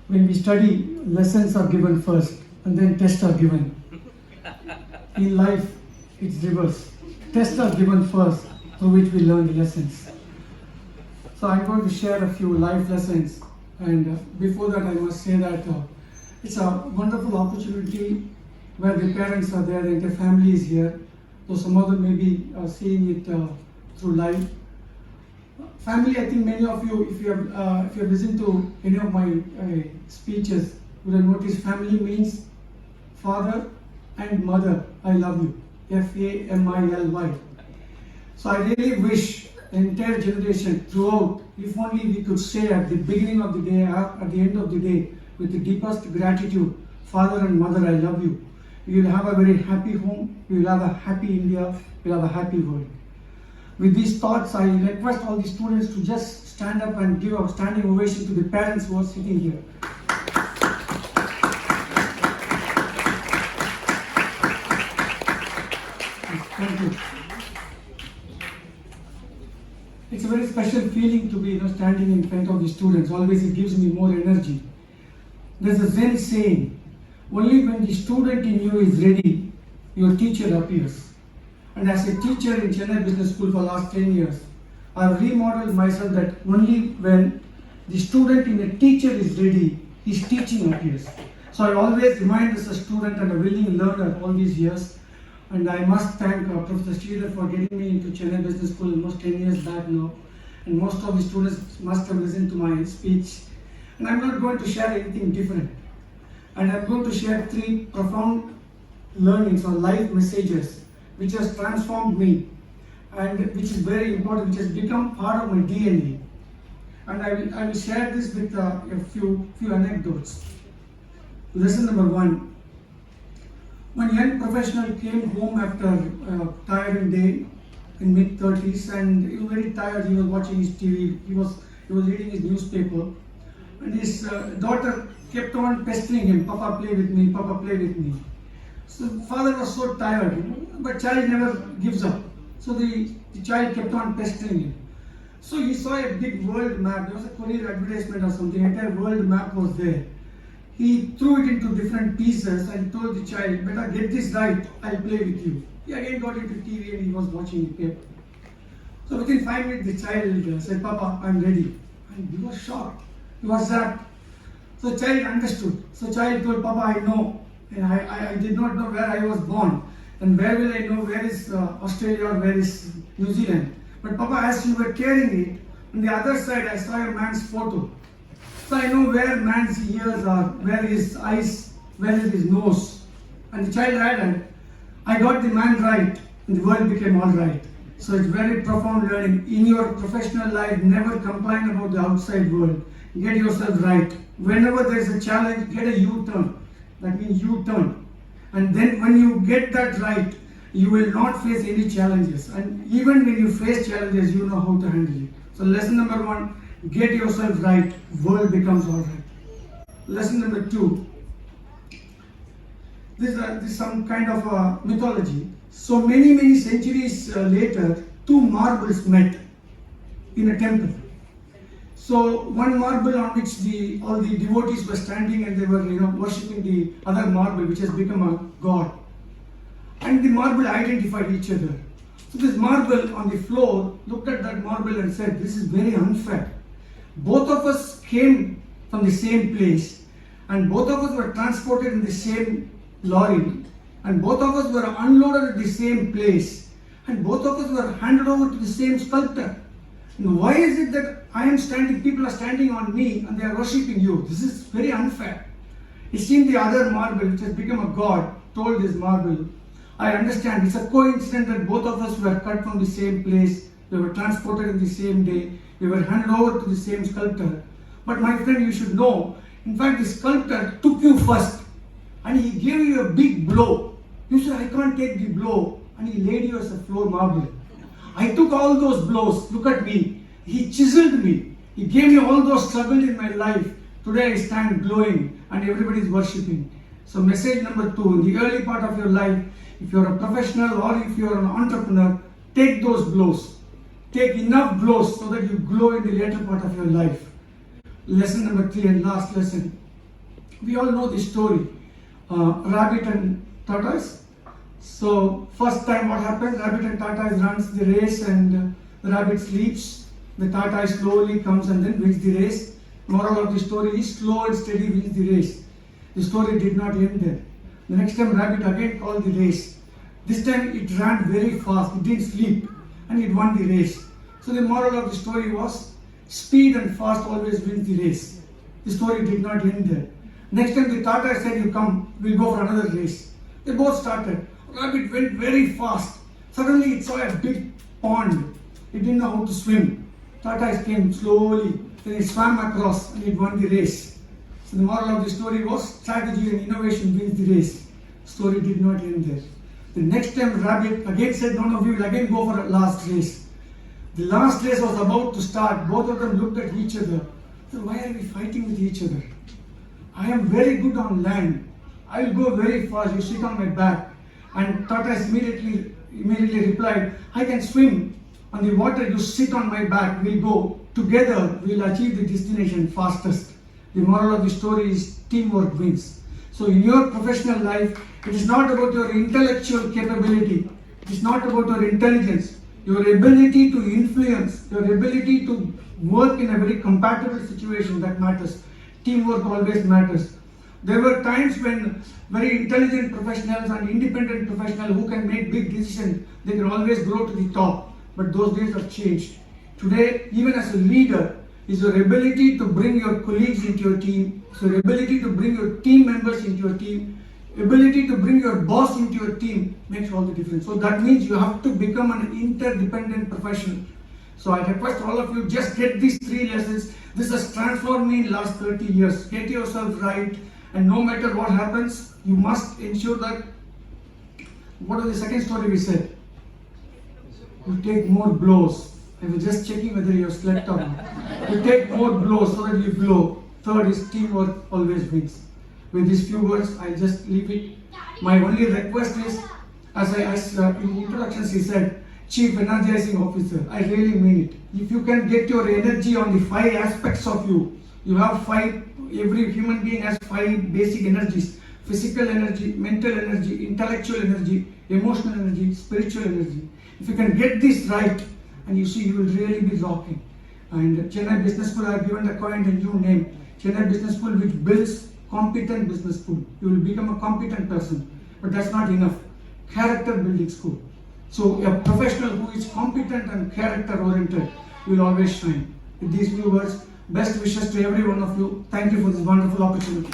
when we study, lessons are given first and then tests are given. In life, it's reverse. Tests are given first, through which we learn the lessons. So I'm going to share a few life lessons, and before that I must say that it's a wonderful opportunity where the parents are there, the entire family is here, though some of them may be seeing it through live. Family, I think many of you, if you have listened to any of my speeches, would have noticed family means father and mother. I love you. Family. So I really wish the entire generation throughout, if only we could say at the beginning of the day, at the end of the day, with the deepest gratitude, father and mother, I love you. We will have a very happy home. We will have a happy India. We will have a happy world. With these thoughts, I request all the students to just stand up and give a standing ovation to the parents who are sitting here. Thank you. It's a very special feeling to be standing in front of the students. Always it gives me more energy. There's a Zen saying, only when the student in you is ready, your teacher appears. And as a teacher in Chennai Business School for the last 10 years, I've remodeled myself that only when the student in a teacher is ready, his teaching appears. So I always remind as a student and a willing learner all these years. And I must thank Professor Sridhar for getting me into Chennai Business School almost 10 years back now. And most of the students must have listened to my speech. And I'm not going to share anything different. And I'm going to share 3 profound learnings or life messages which has transformed me and which is very important, which has become part of my DNA. And I will share this with a few anecdotes. Lesson number 1. One young professional came home after a tiring day in mid-30s, and he was very tired. He was watching his TV, he was reading his newspaper, and his daughter kept on pestering him, Papa, play with me, Papa, play with me. So father was so tired, but child never gives up. So the child kept on pestering him. So he saw a big world map. There was a courier advertisement or something. An entire world map was there. He threw it into different pieces and told the child, better get this right, I'll play with you. He again got into TV and he was watching the paper. So within 5 minutes the child said, Papa, I'm ready. And he was shocked. He was zapped. So the child understood. So the child told, Papa, I know. And I did not know where I was born. And where will I know where is Australia or where is New Zealand? But Papa, as you were carrying it, on the other side I saw a man's photo. So I know where man's ears are, where his eyes, where is his nose. And the child added, I got the man right, and the world became all right. So it's very profound learning. In your professional life, never complain about the outside world. Get yourself right. Whenever there is a challenge, get a U-turn. That means U-turn. And then when you get that right, you will not face any challenges. And even when you face challenges, you know how to handle it. So lesson number 1, get yourself right, world becomes all right. Lesson number 2, this is some kind of a mythology. So many centuries later, 2 marbles met in a temple. So one marble on which all the devotees were standing and they were worshipping the other marble which has become a god. And the marble identified each other. So this marble on the floor looked at that marble and said, this is very unfair. Both of us came from the same place and both of us were transported in the same lorry and both of us were unloaded at the same place and both of us were handed over to the same sculptor. And why is it that I am standing, people are standing on me and they are worshipping you? This is very unfair. It seemed the other marble, which has become a god, told this marble, I understand, it's a coincidence that both of us were cut from the same place, we were transported in the same day, we were handed over to the same sculptor. But my friend, you should know, in fact, the sculptor took you first and he gave you a big blow. You said, I can't take the blow, and he laid you as a floor marble. I took all those blows, look at me. He chiseled me. He gave me all those struggles in my life. Today I stand glowing and everybody is worshipping. So message number 2, in the early part of your life, if you're a professional or if you're an entrepreneur, take those blows. Take enough blows so that you glow in the later part of your life. Lesson number 3 and last lesson. We all know the story, rabbit and tortoise. So first time what happens, rabbit and tortoise runs the race and the rabbit sleeps. The tortoise slowly comes and then wins the race. Moral of the story is slow and steady wins the race. The story did not end there. The next time rabbit again called the race. This time it ran very fast, it didn't sleep and it won the race. So the moral of the story was speed and fast always wins the race. The story did not end there. Next time the tortoise said, you come, we'll go for another race. They both started. Rabbit went very fast. Suddenly it saw a big pond. It didn't know how to swim. Tortoise came slowly. Then it swam across and it won the race. So the moral of the story was strategy and innovation wins the race. Story did not end there. The next time rabbit again said, no, we will again go for a last race. The last race was about to start. Both of them looked at each other. So why are we fighting with each other? I am very good on land. I will go very fast. You sit on my back. And tortoise immediately replied, I can swim on the water. You sit on my back. We'll go together. We'll achieve the destination fastest. The moral of the story is teamwork wins. So in your professional life, it is not about your intellectual capability. It is not about your intelligence. Your ability to influence, your ability to work in a very compatible situation that matters. Teamwork always matters. There were times when very intelligent professionals and independent professionals who can make big decisions, they can always grow to the top. But those days have changed. Today, even as a leader, is your ability to bring your colleagues into your team, is your ability to bring your team members into your team, ability to bring your boss into your team makes all the difference. So that means you have to become an interdependent professional. So I request all of you, just get these 3 lessons. This has transformed me in last 30 years. Get yourself right, and no matter what happens, you must ensure that, what was the second story we said? You take more blows. I was just checking whether you have slept or not. You take more blows so that you glow. Third is teamwork always wins. With these few words, I'll just leave it. My only request is, as in introductions he said, Chief Energizing Officer. I really mean it. If you can get your energy on the 5 aspects of you, you have 5, every human being has 5 basic energies. Physical energy, mental energy, intellectual energy, emotional energy, spiritual energy. If you can get this right, and you see, you will really be rocking. And Chennai Business School, I have given the coined a new name. Chennai Business School, which builds competent business school. You will become a competent person. But that's not enough. Character building school. So a professional who is competent and character oriented will always shine. With these few words, best wishes to every one of you. Thank you for this wonderful opportunity.